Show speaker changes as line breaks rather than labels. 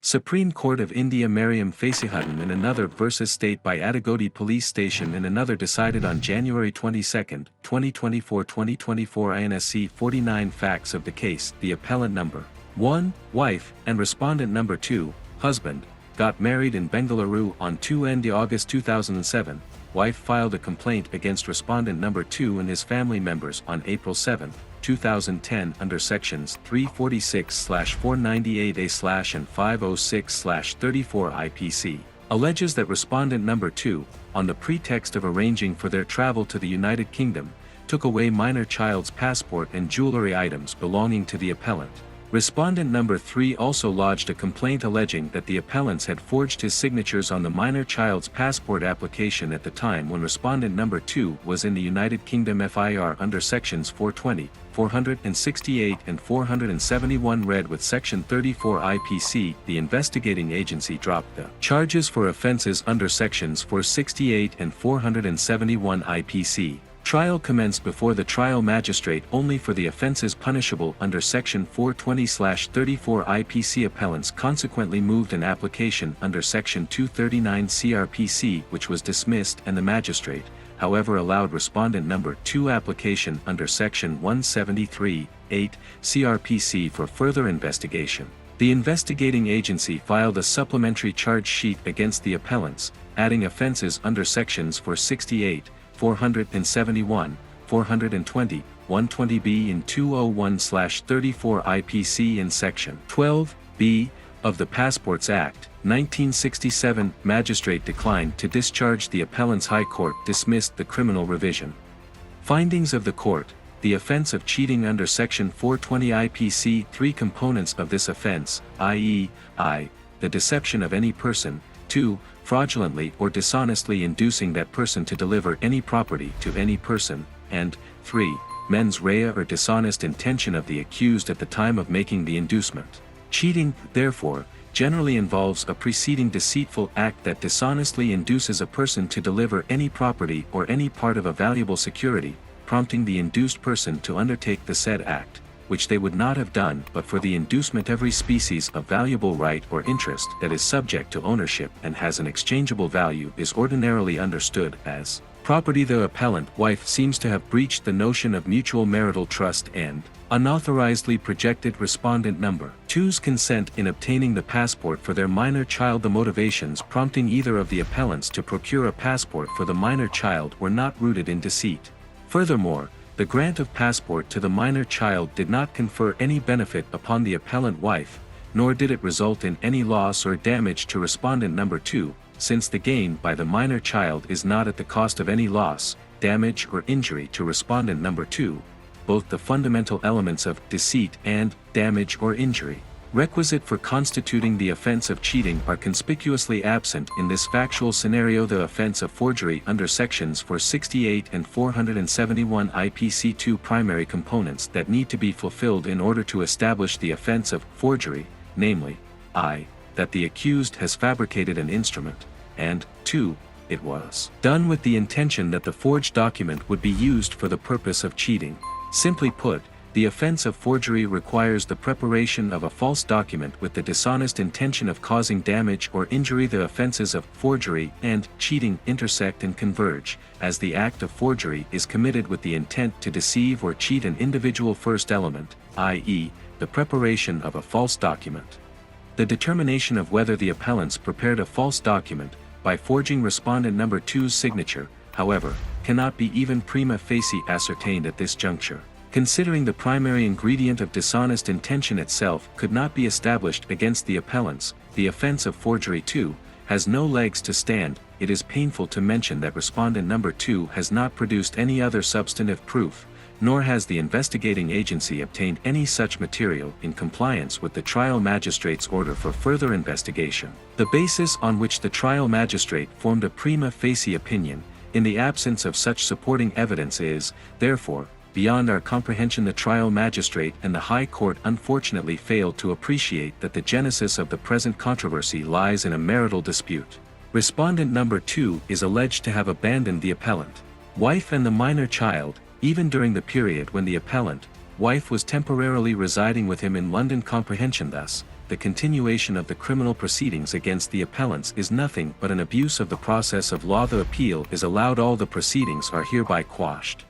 Supreme Court of India Mariam Fasihuddin in another versus State by Adugodi Police Station in another decided on January 22, 2024 INSC 49 facts of the case. The appellant number 1, wife, and respondent number 2, husband, got married in Bengaluru on 2 August 2007. Wife filed a complaint against respondent number 2 and his family members on April 7, 2010 under sections 346/498A/ and 506/34 IPC, alleges that respondent number 2, on the pretext of arranging for their travel to the United Kingdom, took away minor child's passport and jewelry items belonging to the appellant. Respondent number 3 also lodged a complaint alleging that the appellants had forged his signatures on the minor child's passport application at the time when respondent number 2 was in the United Kingdom FIR under sections 420, 468 and 471 read with section 34 IPC. The investigating agency dropped the charges for offences under sections 468 and 471 IPC. Trial commenced before the trial magistrate only for the offences punishable under section 420/34 IPC. Appellants consequently moved an application under section 239 CRPC which was dismissed, and the magistrate, however, allowed respondent number 2 application under section 173(8) CRPC for further investigation. The investigating agency filed a supplementary charge sheet against the appellants, adding offences under sections 468, 471, 420, 120B and 201/34 IPC in Section 12B of the Passports Act, 1967. Magistrate declined to discharge the appellants. High Court dismissed the criminal revision. Findings of the court: the offense of cheating under Section 420 IPC. 3 components of this offense, i.e., I. the deception of any person, 2. fraudulently or dishonestly inducing that person to deliver any property to any person, and 3. mens rea or dishonest intention of the accused at the time of making the inducement. Cheating, therefore, generally involves a preceding deceitful act that dishonestly induces a person to deliver any property or any part of a valuable security, prompting the induced person to undertake the said act, which they would not have done but for the inducement. Every species of valuable right or interest that is subject to ownership and has an exchangeable value is ordinarily understood as property. The appellant wife seems to have breached the notion of mutual marital trust and unauthorizedly projected respondent number 2's consent in obtaining the passport for their minor child. The motivations prompting either of the appellants to procure a passport for the minor child were not rooted in deceit. Furthermore, the grant of passport to the minor child did not confer any benefit upon the appellant wife, nor did it result in any loss or damage to respondent number 2, since the gain by the minor child is not at the cost of any loss, damage or injury to respondent number 2. Both the fundamental elements of deceit and damage or injury requisite for constituting the offense of cheating are conspicuously absent in this factual scenario. The offense of forgery under sections 468 and 471 IPC. 2 primary components that need to be fulfilled in order to establish the offense of forgery, namely, I. that the accused has fabricated an instrument, and 2. it was done with the intention that the forged document would be used for the purpose of cheating. Simply put, the offense of forgery requires the preparation of a false document with the dishonest intention of causing damage or injury. The offenses of forgery and cheating intersect and converge, as the act of forgery is committed with the intent to deceive or cheat an individual. First element, i.e., the preparation of a false document. The determination of whether the appellants prepared a false document by forging respondent number 2's signature, however, cannot be even prima facie ascertained at this juncture. Considering the primary ingredient of dishonest intention itself could not be established against the appellants, the offense of forgery 2 has no legs to stand. It is painful to mention that respondent number 2 has not produced any other substantive proof, nor has the investigating agency obtained any such material in compliance with the trial magistrate's order for further investigation. The basis on which the trial magistrate formed a prima facie opinion, in the absence of such supporting evidence, is, therefore, beyond our comprehension. The trial magistrate and the High Court unfortunately failed to appreciate that the genesis of the present controversy lies in a marital dispute. Respondent number 2 is alleged to have abandoned the appellant wife and the minor child, even during the period when the appellant Wife was temporarily residing with him in London comprehension. Thus, the continuation of the criminal proceedings against the appellants is nothing but an abuse of the process of law. The appeal is allowed. All the proceedings are hereby quashed.